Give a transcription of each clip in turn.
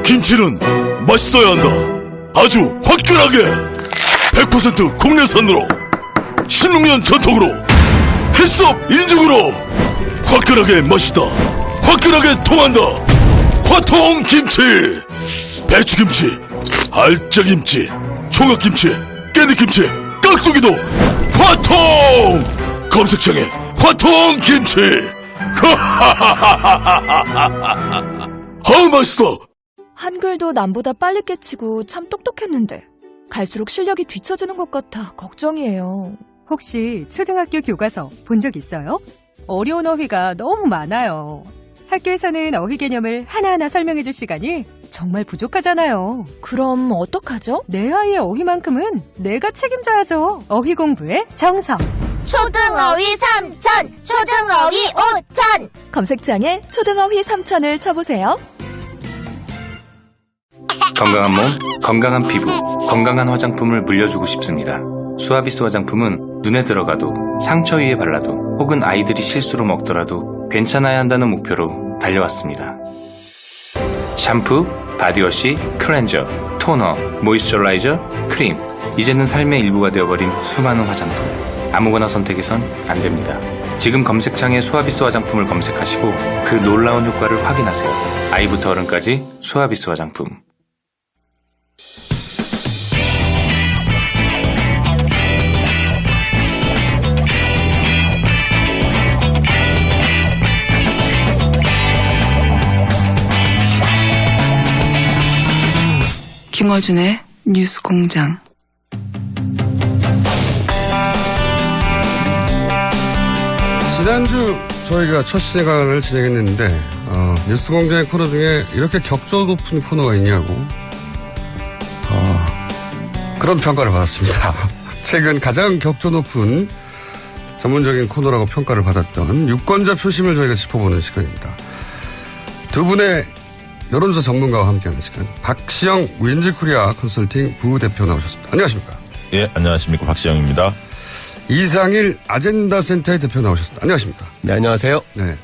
김치는 맛있어야 한다. 아주 화끈하게 100% 국내산으로 16년 전통으로 햇섭 인증으로 화끈하게 맛있다. 화끈하게 통한다. 화통김치. 배추김치, 알짜김치, 총각김치, 깻잎김치, 깍두기도 화통. 검색창에 화통김치. 아우 맛있어. 한글도 남보다 빨리 깨치고 참 똑똑했는데 갈수록 실력이 뒤처지는 것 같아 걱정이에요. 혹시 초등학교 교과서 본 적 있어요? 어려운 어휘가 너무 많아요. 학교에서는 어휘 개념을 하나하나 설명해 줄 시간이 정말 부족하잖아요. 그럼 어떡하죠? 내 아이의 어휘만큼은 내가 책임져야죠. 어휘 공부의 정석. 초등어휘 3천, 초등어휘 5천. 검색창에 초등어휘 3천을 쳐보세요. 건강한 몸, 건강한 피부, 건강한 화장품을 물려주고 싶습니다. 수아비스 화장품은 눈에 들어가도, 상처 위에 발라도, 혹은 아이들이 실수로 먹더라도 괜찮아야 한다는 목표로 달려왔습니다. 샴푸, 바디워시, 클렌저, 토너, 모이스처라이저, 크림. 이제는 삶의 일부가 되어버린 수많은 화장품. 아무거나 선택해선 안 됩니다. 지금 검색창에 수아비스 화장품을 검색하시고 그 놀라운 효과를 확인하세요. 아이부터 어른까지 수아비스 화장품. 김어준의 뉴스공장. 지난주 저희가 첫 시간을 진행했는데 뉴스공장의 코너 중에 이렇게 격조 높은 코너가 있냐고 그런 평가를 받았습니다. 최근 가장 격조 높은 전문적인 코너라고 평가를 받았던 유권자 표심을 저희가 짚어보는 시간입니다. 두 분의 여론조사 전문가와 함께하는 시간. 박시영 윈즈코리아 컨설팅 부대표 나오셨습니다. 안녕하십니까? 예, 안녕하십니까. 박시영입니다. 이상일 아젠다 센터의 대표 나오셨습니다. 안녕하십니까? 네, 안녕하세요. 네.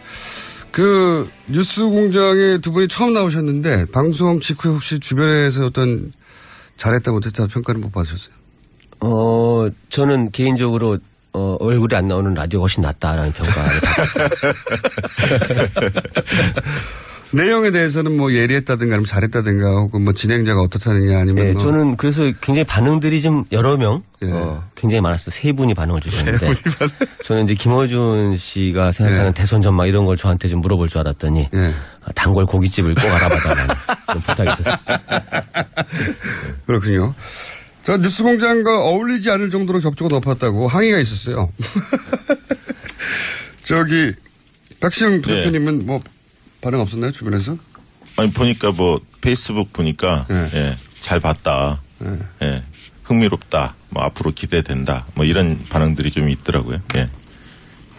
그 뉴스 공장에 두 분이 처음 나오셨는데 방송 직후에 혹시 주변에서 어떤 잘했다 못했다 평가를 못 받으셨어요? 저는 개인적으로 얼굴이 안 나오는 라디오가 훨씬 낫다라는 평가를 받았어요. 내용에 대해서는 뭐 예리했다든가 아니면 잘했다든가 혹은 뭐 진행자가 어떻다느냐 아니면 네, 뭐. 저는 그래서 굉장히 반응들이 좀 여러 명 굉장히 많았습니다. 세 분이 반응을 주셨는데 저는 이제 김어준 씨가 생각하는 대선 전망 이런 걸 저한테 좀 물어볼 줄 알았더니 단골 고깃집을 꼭 알아봐달라는 그런 부탁이 있었습니다. 그렇군요. 저 뉴스공장과 어울리지 않을 정도로 격조가 높았다고 항의가 있었어요. 저기 박시영 부대표님은 뭐 반응 없었나요 주변에서? 아니 보니까 뭐 페이스북 보니까 잘 봤다. 흥미롭다. 뭐 앞으로 기대된다. 뭐 이런 반응들이 좀 있더라고요. 예.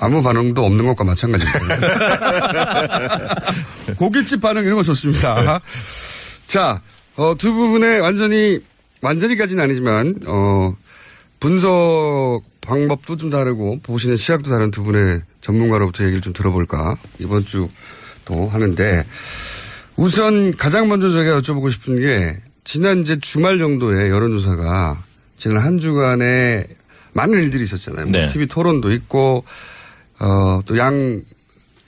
아무 반응도 없는 것과 마찬가지입니다. 고깃집 반응 이런 거 좋습니다. 자, 두 부분의 완전히까지는 아니지만 분석 방법도 좀 다르고 보시는 시각도 다른 두 분의 전문가로부터 얘기를 좀 들어볼까 이번 주 또 하는데 우선 가장 먼저 제가 여쭤보고 싶은 게 지난 이제 주말 정도의 여론조사가 지난 한 주간에 많은 일들이 있었잖아요. 뭐 TV 토론도 있고 또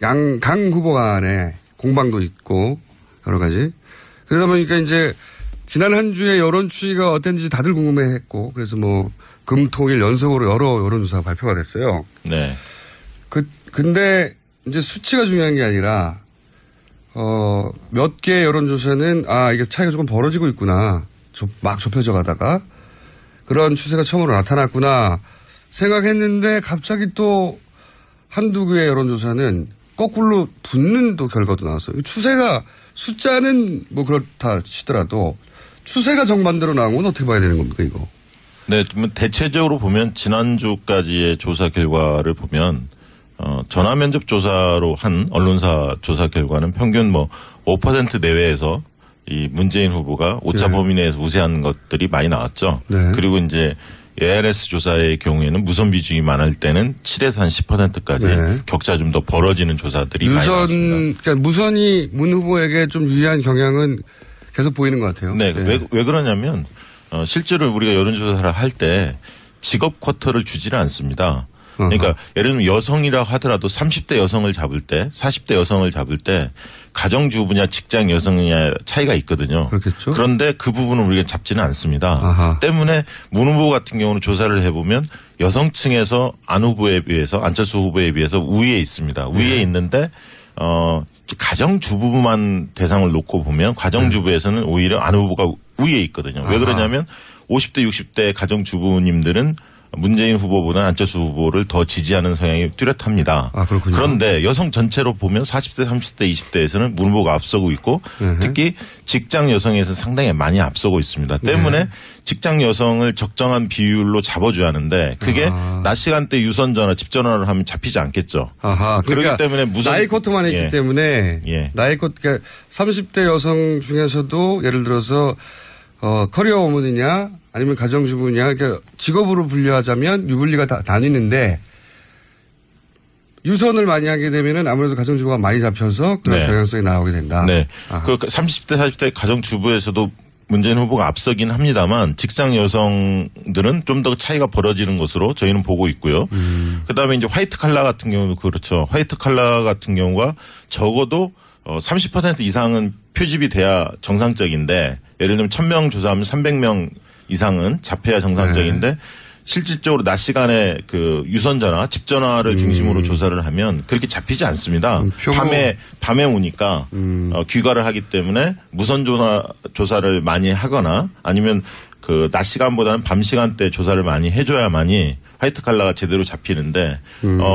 강 후보 간에 공방도 있고 여러 가지 그러다 보니까 이제 지난 한 주의 여론 추이가 어땠는지 다들 궁금해했고 그래서 뭐 금, 토, 일 연속으로 여러 여론조사가 발표가 됐어요. 네. 근데 이제 수치가 중요한 게 아니라 몇 개의 여론조사는 이게 차이가 조금 벌어지고 있구나. 막 좁혀져 가다가 그런 추세가 처음으로 나타났구나 생각했는데 갑자기 또 한두 개의 여론조사는 거꾸로 붙는 또 결과도 나왔어요. 추세가 숫자는 뭐 그렇다 치더라도 추세가 정반대로 나온 건 어떻게 봐야 되는 겁니까 이거? 네, 대체적으로 보면 지난주까지의 조사 결과를 보면 전화 면접 조사로 한 언론사 조사 결과는 평균 뭐 5% 내외에서 이 문재인 후보가 오차 범위 내에서 우세한 것들이 많이 나왔죠. 네. 그리고 이제 ARS 조사의 경우에는 무선 비중이 많을 때는 7에서 한 10%까지 격차 좀 더 벌어지는 조사들이 많이 나왔습니다. 그러니까 무선이 문 후보에게 좀 유리한 경향은 계속 보이는 것 같아요. 네. 왜 그러냐면 실제로 우리가 여론조사를 할 때 직업 쿼터를 주지를 않습니다. 그러니까 예를 들면 여성이라 하더라도 30대 여성을 잡을 때 40대 여성을 잡을 때 가정주부냐 직장 여성이냐 차이가 있거든요. 그렇겠죠. 그런데 그 부분은 우리가 잡지는 않습니다. 아하. 때문에 문 후보 같은 경우는 조사를 해보면 여성층에서 안 후보에 비해서 안철수 후보에 비해서 우위에 있습니다. 우위에 있는데 가정주부만 대상을 놓고 보면 가정주부에서는 오히려 안 후보가 우위에 있거든요. 왜 그러냐면 50대 60대 가정주부님들은 문재인 후보보다 안철수 후보를 더 지지하는 성향이 뚜렷합니다. 그렇군요. 그런데 여성 전체로 보면 40대, 30대, 20대에서는 문 후보가 앞서고 있고 특히 직장 여성에서 상당히 많이 앞서고 있습니다. 때문에 직장 여성을 적정한 비율로 잡아줘야 하는데 그게 낮 시간대 유선 전화, 집 전화를 하면 잡히지 않겠죠. 아하. 그렇기 때문에 나이 쿼터만 했기 때문에 나이 쿼터 그러니까 30대 여성 중에서도 예를 들어서 커리어 워먼이냐 아니면 가정주부냐 그러니까 직업으로 분류하자면 유불리가 다 나뉘는데 유선을 많이 하게 되면은 아무래도 가정주부가 많이 잡혀서 그런 경향성이 나오게 된다. 네. 그 30대 40대 가정주부에서도 문재인 후보가 앞서긴 합니다만 직장 여성들은 좀 더 차이가 벌어지는 것으로 저희는 보고 있고요. 그다음에 이제 화이트 칼라 같은 경우도 그렇죠. 화이트 칼라 같은 경우가 적어도 30% 이상은 표집이 돼야 정상적인데 예를 들면 1000명 조사하면 300명 이상은 잡혀야 정상적인데 실질적으로 낮 시간에 그 유선 전화, 집 전화를 중심으로 조사를 하면 그렇게 잡히지 않습니다. 밤에 오니까 귀가를 하기 때문에 무선 전화 조사를 많이 하거나 아니면 그 낮 시간보다는 밤 시간대 조사를 많이 해줘야만이 화이트 칼라가 제대로 잡히는데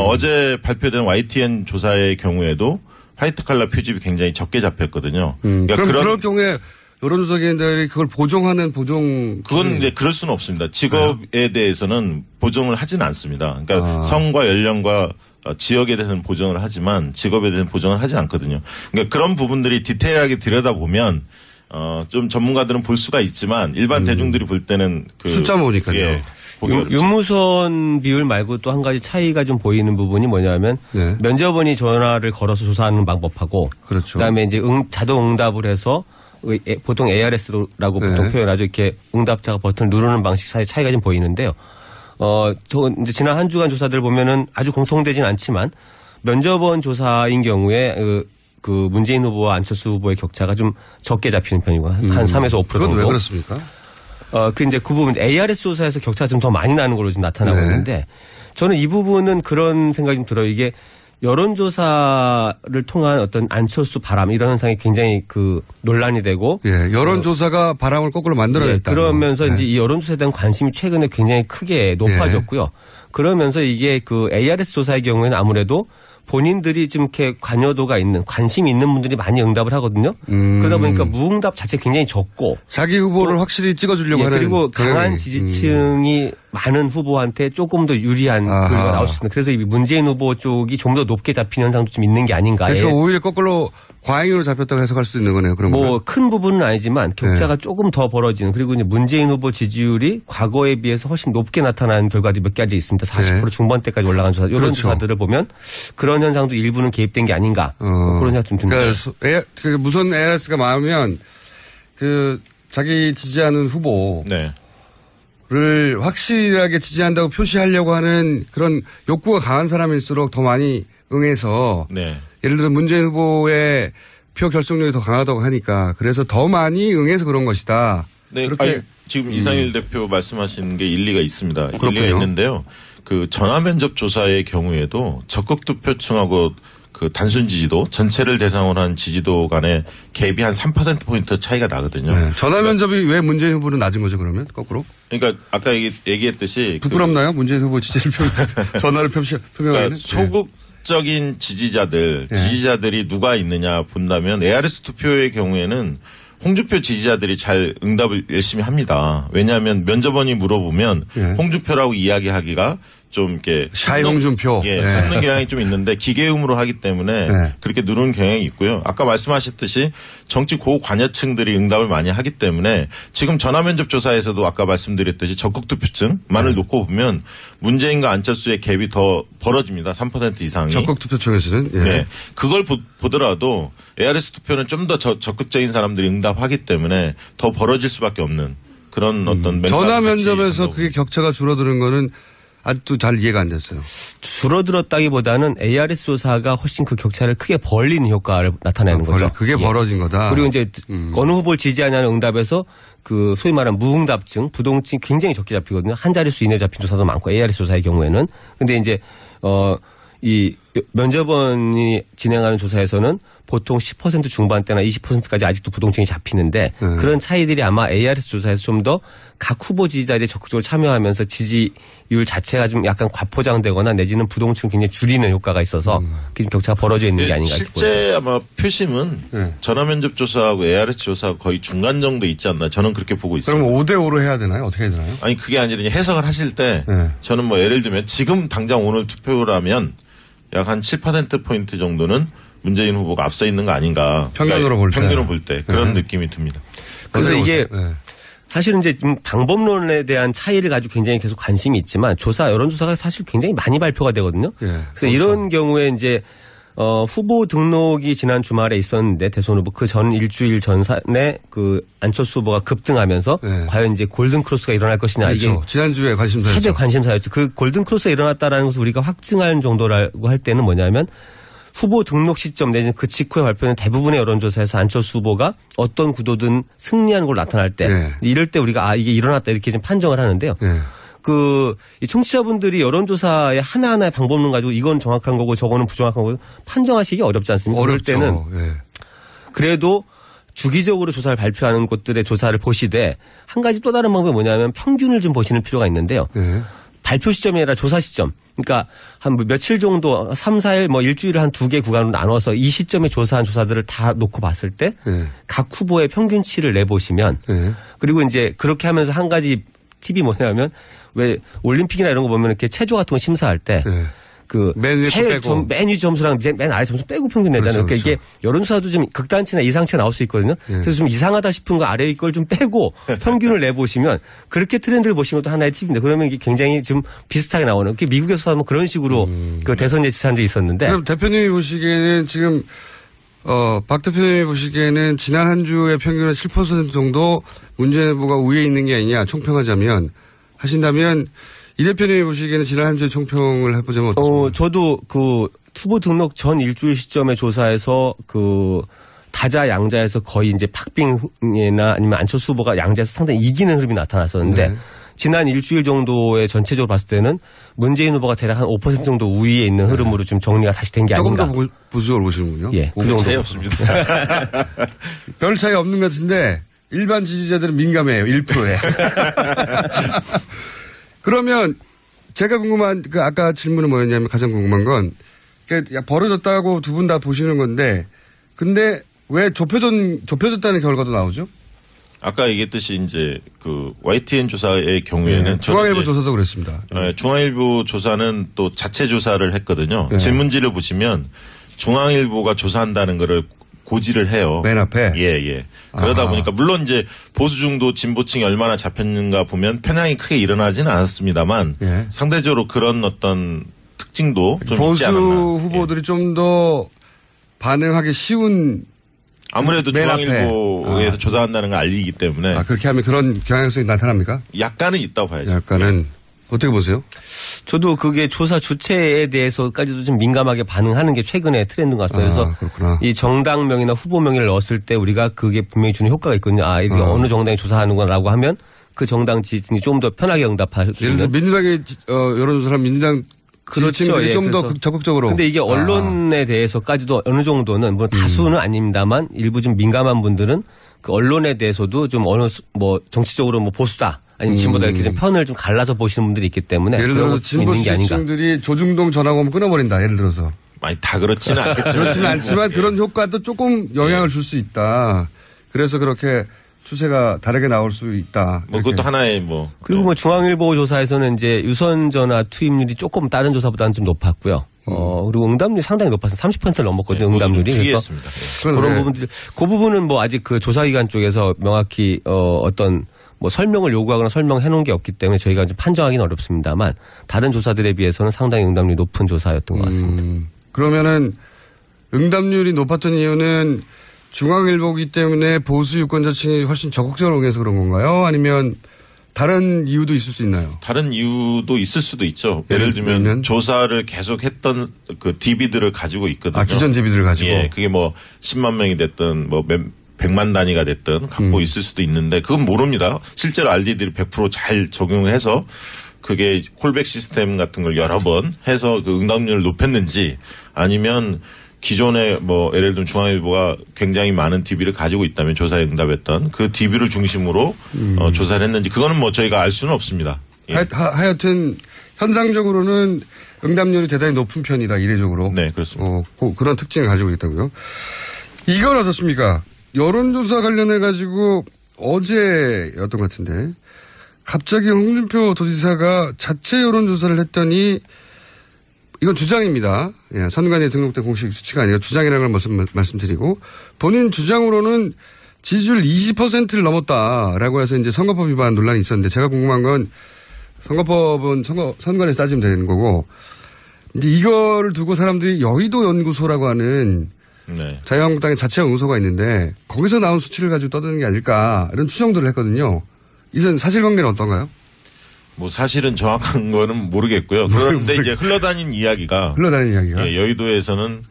어제 발표된 YTN 조사의 경우에도 화이트 칼라 표집이 굉장히 적게 잡혔거든요. 그러니까 그럴 경우에 여론조사 기관들이 그걸 보정하는 그건 이제 그럴 수는 없습니다. 직업에 대해서는 보정을 하지는 않습니다. 그러니까 성과 연령과 지역에 대해서는 보정을 하지만 직업에 대해서는 보정을 하지 않거든요. 그러니까 그런 부분들이 디테일하게 들여다보면 좀 전문가들은 볼 수가 있지만 일반 대중들이 볼 때는 숫자 모으니까요. 유무선 비율 말고 또 한 가지 차이가 좀 보이는 부분이 뭐냐면 면접원이 전화를 걸어서 조사하는 방법하고 그다음에 이제 자동 응답을 해서 보통 ARS라고 보통 표현하죠. 이렇게 응답자가 버튼을 누르는 방식 사이 차이가 좀 보이는데요. 이제 지난 한 주간 조사들 보면은 아주 공통되진 않지만 면접원 조사인 경우에 그 문재인 후보와 안철수 후보의 격차가 좀 적게 잡히는 편이고 한 3에서 5% 정도. 그건 왜 그렇습니까? 이제 그 부분 ARS 조사에서 격차가 좀 더 많이 나는 걸로 좀 나타나고 있는데 저는 이 부분은 그런 생각이 좀 들어요. 이게 여론조사를 통한 어떤 안철수 바람 이런 현상이 굉장히 논란이 되고. 여론조사가 바람을 거꾸로 만들어냈다. 그러면서 이제 이 여론조사에 대한 관심이 최근에 굉장히 크게 높아졌고요. 그러면서 이게 ARS 조사의 경우에는 아무래도 본인들이 좀 이렇게 관심이 있는 분들이 많이 응답을 하거든요. 그러다 보니까 무응답 자체 굉장히 적고. 자기 후보를 확실히 찍어주려고 하는. 그리고 강한 지지층이 많은 후보한테 조금 더 유리한 결과가 나올 수 있습니다. 그래서 이 문재인 후보 쪽이 좀 더 높게 잡히는 현상도 좀 있는 게 아닌가. 그러니까 오히려 거꾸로 과잉으로 잡혔다고 해석할 수도 있는 거네요. 그런 큰 부분은 아니지만 격차가 조금 더 벌어지는 그리고 이제 문재인 후보 지지율이 과거에 비해서 훨씬 높게 나타나는 결과들이 몇 가지 있습니다. 40% 중반대까지 올라간 조사. 이런 조사들을 보면 그런 현상도 일부는 개입된 게 아닌가. 그런 생각 좀 듭니다. 그러니까 무선 ARS가 많으면 자기 지지하는 후보를 확실하게 지지한다고 표시하려고 하는 그런 욕구가 강한 사람일수록 더 많이 응해서 예를 들어 문재인 후보의 표 결속력이 더 강하다고 하니까 그래서 더 많이 응해서 그런 것이다. 네, 그렇게 지금 이상일 대표 말씀하시는 게 일리가 있습니다. 그렇군요. 일리가 있는데요. 전화 면접 조사의 경우에도 적극 투표층하고 단순 지지도 전체를 대상으로 한 지지도 간의 갭이 한 3%포인트 차이가 나거든요. 전화 면접이 왜 문재인 후보는 낮은 거죠, 그러면? 거꾸로? 그러니까 아까 얘기했듯이. 부끄럽나요? 문재인 후보 지지를 전화를 표명하는? 소극적인 지지자들이 누가 있느냐 본다면 ARS 투표의 경우에는 홍준표 지지자들이 잘 응답을 열심히 합니다. 왜냐하면 면접원이 물어보면 홍준표라고 이야기하기가 좀 이렇게 샤이홍준표 숨는 경향이 좀 있는데 기계음으로 하기 때문에 그렇게 누르는 경향이 있고요. 아까 말씀하셨듯이 정치 고관여층들이 응답을 많이 하기 때문에 지금 전화면접 조사에서도 아까 말씀드렸듯이 적극투표층만을 놓고 보면 문재인과 안철수의 갭이 더 벌어집니다. 3% 이상이. 적극투표층에서는 네, 그걸 보더라도 ARS 투표는 좀 더 적극적인 사람들이 응답하기 때문에 더 벌어질 수밖에 없는 그런 어떤 전화 면접에서 그게 격차가 줄어드는 거는 아직도 잘 이해가 안 됐어요. 줄어들었다기보다는 ARS 조사가 훨씬 그 격차를 크게 벌리는 효과를 나타내는 거죠. 그게 벌어진 거다. 그리고 이제 어느 후보를 지지하냐는 응답에서 그 소위 말하는 무응답층, 부동층 굉장히 적게 잡히거든요. 한 자릿수 이내 잡힌 조사도 많고 ARS 조사의 경우에는. 근데 이제 이 면접원이 진행하는 조사에서는 보통 10% 중반대나 20%까지 아직도 부동층이 잡히는데 그런 차이들이 아마 ARS 조사에서 좀 더 각 후보 지지자들이 적극적으로 참여하면서 지지율 자체가 좀 약간 과포장되거나 내지는 부동층을 굉장히 줄이는 효과가 있어서 좀 격차가 벌어져 있는 게 아닌가 싶어요. 실제 아마 표심은 전화면접 조사하고 ARS 조사 거의 중간 정도 있지 않나 저는 그렇게 보고 있습니다. 그럼 5대5로 해야 되나요? 어떻게 해야 되나요? 아니 그게 아니라 해석을 하실 때 저는 뭐 예를 들면 지금 당장 오늘 투표라면 약 한 7%포인트 정도는 문재인 후보가 앞서 있는 거 아닌가. 평균으로 볼 때. 평균으로 볼 때. 그런 느낌이 듭니다. 그래서 이게 사실은 이제 방법론에 대한 차이를 가지고 굉장히 계속 관심이 있지만 여론조사가 사실 굉장히 많이 발표가 되거든요. 그래서 그렇죠. 이런 경우에 이제 후보 등록이 지난 주말에 있었는데 대선 후보 그 전 일주일 전에 그 안철수 후보가 급등하면서 과연 이제 골든 크로스가 일어날 것이냐. 그렇죠. 이게 지난주에 관심사였죠. 최대 관심사였죠. 그 골든 크로스가 일어났다라는 것을 우리가 확증할 정도라고 할 때는 뭐냐면 후보 등록 시점 내지는 그 직후에 발표된 대부분의 여론조사에서 안철수 후보가 어떤 구도든 승리하는 걸로 나타날 때 이럴 때 우리가 이게 일어났다 이렇게 좀 판정을 하는데요. 이 청취자분들이 여론조사의 하나하나의 방법론 가지고 이건 정확한 거고 저거는 부정확한 거고 판정하시기 어렵지 않습니까? 어렵죠. 그럴 때는 그래도 주기적으로 조사를 발표하는 곳들의 조사를 보시되 한 가지 또 다른 방법이 뭐냐면 평균을 좀 보시는 필요가 있는데요. 발표 시점이 아니라 조사 시점. 그러니까 한 며칠 정도 3, 4일 뭐 일주일을 한 2개 구간으로 나눠서 이 시점에 조사한 조사들을 다 놓고 봤을 때 각 후보의 평균치를 내보시면 그리고 이제 그렇게 하면서 한 가지 팁이 뭐냐면 왜 올림픽이나 이런 거 보면 이렇게 체조 같은 거 심사할 때 그 맨 위 점수랑 맨 아래 점수 빼고 평균 내잖아요. 그러니까 이게 여론조사도 좀 극단치나 이상치가 나올 수 있거든요. 그래서 좀 이상하다 싶은 거 아래 걸 좀 빼고 평균을 내보시면 그렇게 트렌드를 보시는 것도 하나의 팁인데 그러면 이게 굉장히 좀 비슷하게 나오는. 미국에서 뭐 그런 식으로 그 대선 예측한 적이 있었는데. 그럼 대표님이 보시기에는 지금 박 대표님이 보시기에는 지난 한 주의 평균은 7% 정도 문재인 후보가 우위에 있는 게 아니냐 총평하자면 하신다면 이 대표님이 보시기에는 지난 한 주의 총평을 해보자면 어떻습니까? 저도 그 후보 등록 전 일주일 시점의 조사에서 그 다자 양자에서 거의 이제 박빙이나 아니면 안철수 후보가 양자에서 상당히 이기는 흐름이 나타났었는데 지난 일주일 정도의 전체적으로 봤을 때는 문재인 후보가 대략 한 5% 정도 우위에 있는 흐름으로 좀 정리가 다시 된 게 아닌가. 조금 더 보수적으로 보시는군요. 예, 그 정도. 차이 없습니다. 별 차이 없는 것 같은데 일반 지지자들은 민감해요. 1%에. 그러면 제가 궁금한 그 아까 질문은 뭐였냐면 가장 궁금한 건 벌어졌다고 두 분 다 보시는 건데 근데 왜 좁혀졌다는 결과도 나오죠? 아까 얘기했듯이 이제 그 YTN 조사의 경우에는 중앙일보 조사도 그랬습니다. 중앙일보 조사는 또 자체 조사를 했거든요. 질문지를 보시면 중앙일보가 조사한다는 거를 고지를 해요. 맨 앞에? 예. 그러다 보니까 물론 이제 보수 중도 진보층이 얼마나 잡혔는가 보면 편향이 크게 일어나지는 않았습니다만 상대적으로 그런 어떤 특징도 좀 있지 않았나. 보수 후보들이 좀 더 반응하기 쉬운 아무래도 중앙일보에서 조사한다는 걸 알리기 때문에. 그렇게 하면 그런 경향성이 나타납니까? 약간은 있다고 봐야죠. 약간은. 어떻게 보세요? 저도 그게 조사 주체에 대해서까지도 좀 민감하게 반응하는 게 최근의 트렌드인 것 같아요. 그래서 그렇구나. 이 정당명이나 후보명을 넣었을 때 우리가 그게 분명히 주는 효과가 있거든요. 이게 어느 정당이 조사하는구나라고 하면 그 정당 지지층이 좀 더 편하게 응답할 수 있는. 예를 들어서 민주당의 여론조사는 민주당 지지층들이 좀 더 적극적으로. 근데 이게 언론에 대해서까지도 어느 정도는 물론 다수는 아닙니다만 일부 좀 민감한 분들은 그 언론에 대해서도 좀 어느 뭐 정치적으로 뭐 보수다. 아니면 진보다 이렇게 좀 편을 좀 갈라서 보시는 분들이 있기 때문에 예를 들어서 진보 지지층들이 조중동 전화고 끊어버린다. 예를 들어서 많이 다 그렇지는 않겠지만 그렇지는 않지만 그런 효과도 조금 영향을 줄 수 있다. 그래서 그렇게 추세가 다르게 나올 수 있다. 뭐 그것도 하나의 뭐. 그리고 뭐 중앙일보 조사에서는 이제 유선 전화 투입률이 조금 다른 조사보다는 좀 높았고요. 그리고 응답률이 상당히 높아서 30%를 넘었거든요. 응답률이. 그래서 그런 부분들, 그 부분은 뭐 아직 그 조사기관 쪽에서 명확히 어떤 뭐 설명을 요구하거나 설명해 놓은 게 없기 때문에 저희가 좀 판정하기는 어렵습니다만 다른 조사들에 비해서는 상당히 응답률이 높은 조사였던 것 같습니다. 그러면은 응답률이 높았던 이유는 중앙일보기 때문에 보수 유권자층이 훨씬 적극적으로 응해서 그런 건가요? 아니면 다른 이유도 있을 수 있나요? 다른 이유도 있을 수도 있죠. 예를 들면 조사를 계속했던 그 DB들을 가지고 있거든요. 아, 기존 DB들을 가지고. 예, 그게 뭐 10만 명이 됐든 뭐 100만 단위가 됐든 갖고 있을 수도 있는데 그건 모릅니다. 실제로 RD들이 100% 잘 적용을 해서 그게 콜백 시스템 같은 걸 여러 번 해서 그 응답률을 높였는지 아니면 기존에 뭐 예를 들면 중앙일보가 굉장히 많은 DB를 가지고 있다면 조사에 응답했던 그 DB를 중심으로 조사를 했는지 그거는 뭐 저희가 알 수는 없습니다. 예. 하여튼 현상적으로는 응답률이 대단히 높은 편이다 이례적으로. 네, 그렇습니다. 그런 특징을 가지고 있다고요. 이건 어떻습니까? 여론조사 관련해 가지고 어제였던 것 같은데 갑자기 홍준표 도지사가 자체 여론조사를 했더니 이건 주장입니다. 예, 선관위에 등록된 공식 수치가 아니라 주장이라는 걸 말씀드리고 본인 주장으로는 지지율 20%를 넘었다라고 해서 이제 선거법 위반 논란이 있었는데 제가 궁금한 건 선거법은 선관위에서 따지면 되는 거고 이제 이거를 두고 사람들이 여의도 연구소라고 하는 네. 자유한국당의 자체 연구소가 있는데 거기서 나온 수치를 가지고 떠드는 게 아닐까 이런 추정들을 했거든요. 이선 사실관계는 어떤가요? 뭐 사실은 정확한 거는 모르겠고요. 그런데 이제 흘러다닌 이야기가 예, 여의도에서는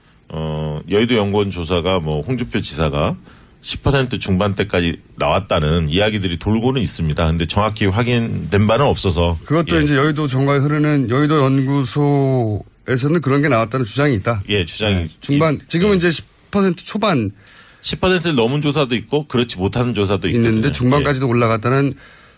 여의도 연구원 조사가 뭐 홍준표 지사가 10% 중반대까지 나왔다는 이야기들이 돌고는 있습니다. 근데 정확히 확인된 바는 없어서 그것도 이제 여의도 정가에 흐르는 여의도 연구소에서는 그런 게 나왔다는 주장이 있다. 예, 주장이 중반 지금은 이제 10% 초반 10%를 넘은 조사도 있고 그렇지 못하는 조사도 있는데 중반까지도 올라갔다는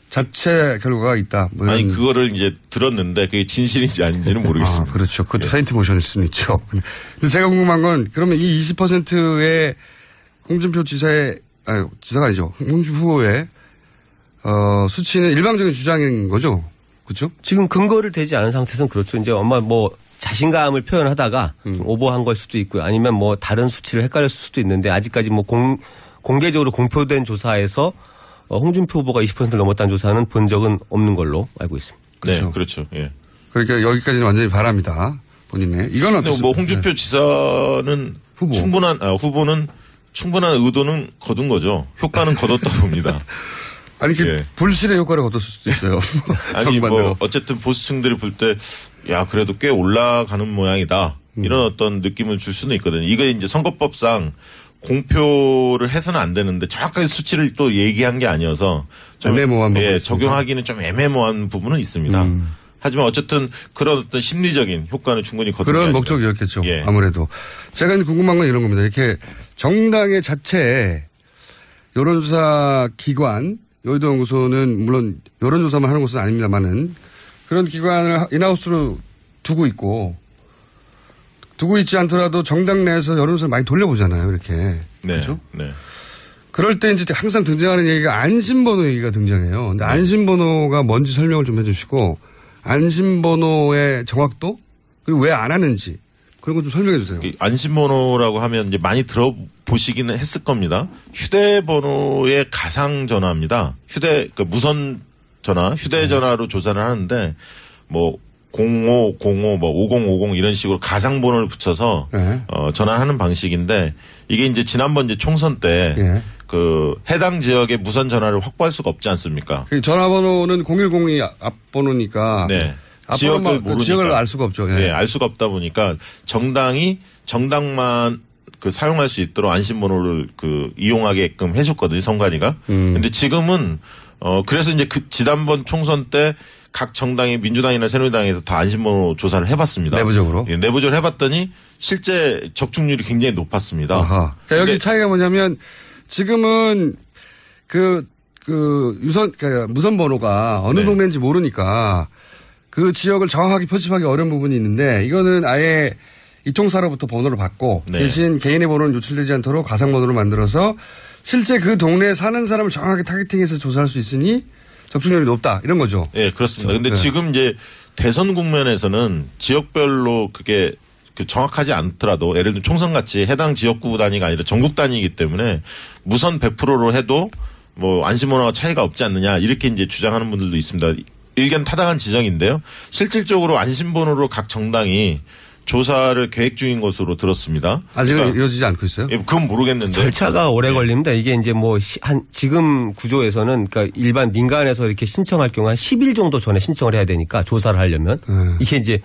자체 결과가 있다. 뭐 아니 그거를 이제 들었는데 그게 진실인지 아닌지는 모르겠습니다. 그렇죠. 그것도 사인트 모션일 수는 있죠. 근데 제가 궁금한 건 그러면 이 20%의 홍준표 지사가 아니죠. 홍준표 후보의 수치는 일방적인 주장인 거죠. 그렇죠? 지금 근거를 대지 않은 상태에서는 그렇죠. 이제 아마 뭐 자신감을 표현하다가 좀 오버한 걸 수도 있고요. 아니면 뭐 다른 수치를 헷갈렸을 수도 있는데 아직까지 뭐 공개적으로 공표된 조사에서 홍준표 후보가 20%를 넘었다는 조사는 본 적은 없는 걸로 알고 있습니다. 그렇죠. 네, 그렇죠. 예. 그러니까 여기까지는 완전히 바랍니다. 본인의. 이건 어떻습니까? 뭐 홍준표 지사는 후보는 충분한 의도는 거둔 거죠. 효과는 거뒀다 봅니다. 아니 불실의 효과를 거뒀을 수도 있어요. 아니 뭐 어쨌든 보수층들이 볼 때 야 그래도 꽤 올라가는 모양이다. 이런 어떤 느낌을 줄 수는 있거든요. 이게 이제 선거법상 공표를 해서는 안 되는데 정확하게 수치를 또 얘기한 게 아니어서 좀 애매모호한 적용하기는 좀 애매모호한 부분은 있습니다. 하지만 어쨌든 그런 어떤 심리적인 효과는 충분히 거둔 그런 목적이었겠죠. 예. 아무래도 제가 이제 궁금한 건 이런 겁니다. 이렇게 정당의 자체 여론조사 기관 여의도 연구소는 물론 여론조사만 하는 곳은 아닙니다만은 그런 기관을 인하우스로 두고 있지 않더라도 정당 내에서 여론조사를 많이 돌려보잖아요. 이렇게. 네. 그렇죠? 네. 그럴 때 이제 항상 등장하는 얘기가 안심번호 얘기가 등장해요. 근데 안심번호가 뭔지 설명을 좀 해주시고 안심번호의 정확도 그리고 왜 안 하는지 그런 거 좀 설명해 주세요. 안심번호라고 하면 이제 많이 들어보시기는 했을 겁니다. 휴대번호의 가상전화입니다. 무선 전화, 휴대전화로 조사를 하는데 뭐 0505 뭐 5050 이런 식으로 가상번호를 붙여서 전화하는 방식인데 이게 이제 지난번 이제 총선 때 그 해당 지역의 무선 전화를 확보할 수가 없지 않습니까? 전화번호는 010이 앞번호니까 네. 지역을 모르니까 지역을 알 수가 없죠. 네, 알 수가 없다 보니까 정당만 그 사용할 수 있도록 안심번호를 그 이용하게끔 해줬거든요, 선관위가. 근데 지금은 그래서 이제 그 지난번 총선 때 각 정당이 민주당이나 새누리당에서 다 안심번호 조사를 해봤습니다. 내부적으로? 예, 내부적으로 해봤더니 실제 적중률이 굉장히 높았습니다. 그러니까 여기 차이가 뭐냐면 지금은 무선 번호가 어느 동네인지 모르니까 그 지역을 정확하게 표집하기 어려운 부분이 있는데 이거는 아예 이통사로부터 번호를 받고 대신 개인의 번호는 노출되지 않도록 가상번호로 만들어서 실제 그 동네에 사는 사람을 정확하게 타겟팅해서 조사할 수 있으니 적중률이 높다 이런 거죠. 예, 그렇습니다. 근데 네. 지금 이제 대선 국면에서는 지역별로 그게 정확하지 않더라도 예를 들면 총선같이 해당 지역구 단위가 아니라 전국 단위이기 때문에 무선 100%로 해도 뭐 안심번호가 차이가 없지 않느냐 이렇게 이제 주장하는 분들도 있습니다. 일견 타당한 지적인데요. 실질적으로 안심번호로 각 정당이 조사를 계획 중인 것으로 들었습니다. 아직은 그러니까 이루어지지 않고 있어요? 예, 그건 모르겠는데 절차가 오래 걸립니다. 이게 이제 뭐 지금 구조에서는 그러니까 일반 민간에서 이렇게 신청할 경우 한 10일 정도 전에 신청을 해야 되니까 조사를 하려면 이게 이제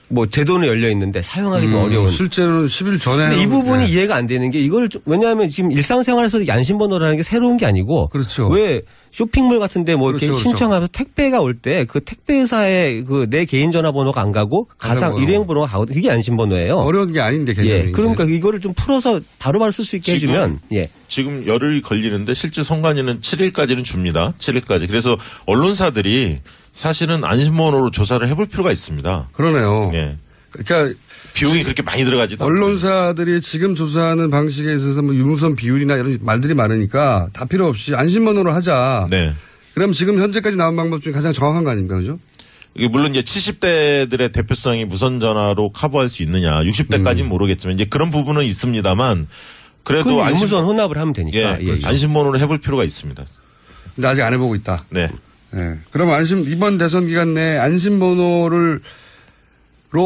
뭐 제도는 열려 있는데 사용하기 좀 어려운. 실제로는 10일 전에. 근데 이 부분이 네. 이해가 안 되는 게 이걸 왜냐하면 지금 일상생활에서 안심번호라는 게 새로운 게 아니고. 그렇죠. 왜 쇼핑몰 같은데 뭐 이렇게 그렇죠. 신청하면서 택배가 올 때 그 택배사에 그 내 개인 전화번호가 안 가고 가상 가상번호. 일회용번호가 가거든. 그게 안심번호예요. 어려운 게 아닌데 개념이. 예. 그러니까 이거를 좀 풀어서 바로바로 쓸 수 있게 해주면 예. 지금 열흘 걸리는데 실제 선관위는 7일까지는 줍니다. 7일까지. 그래서 언론사들이 사실은 안심번호로 조사를 해볼 필요가 있습니다. 그러네요. 예. 그러니까 비용이 그렇게 많이 들어가지도 언론사들이 지금 조사하는 방식에 있어서 뭐 유무선 비율이나 이런 말들이 많으니까 다 필요 없이 안심번호로 하자. 네. 그럼 지금 현재까지 나온 방법 중에 가장 정확한 거 아닙니까? 그죠? 이게 물론 이제 70대들의 대표성이 무선 전화로 커버할 수 있느냐, 60대까지는 모르겠지만 이제 그런 부분은 있습니다만 그래도 유무선 혼합을 하면 되니까. 예, 그렇죠. 안심번호를 해볼 필요가 있습니다. 근데 아직 안 해보고 있다. 네. 네. 그럼 이번 대선 기간 내에 안심번호로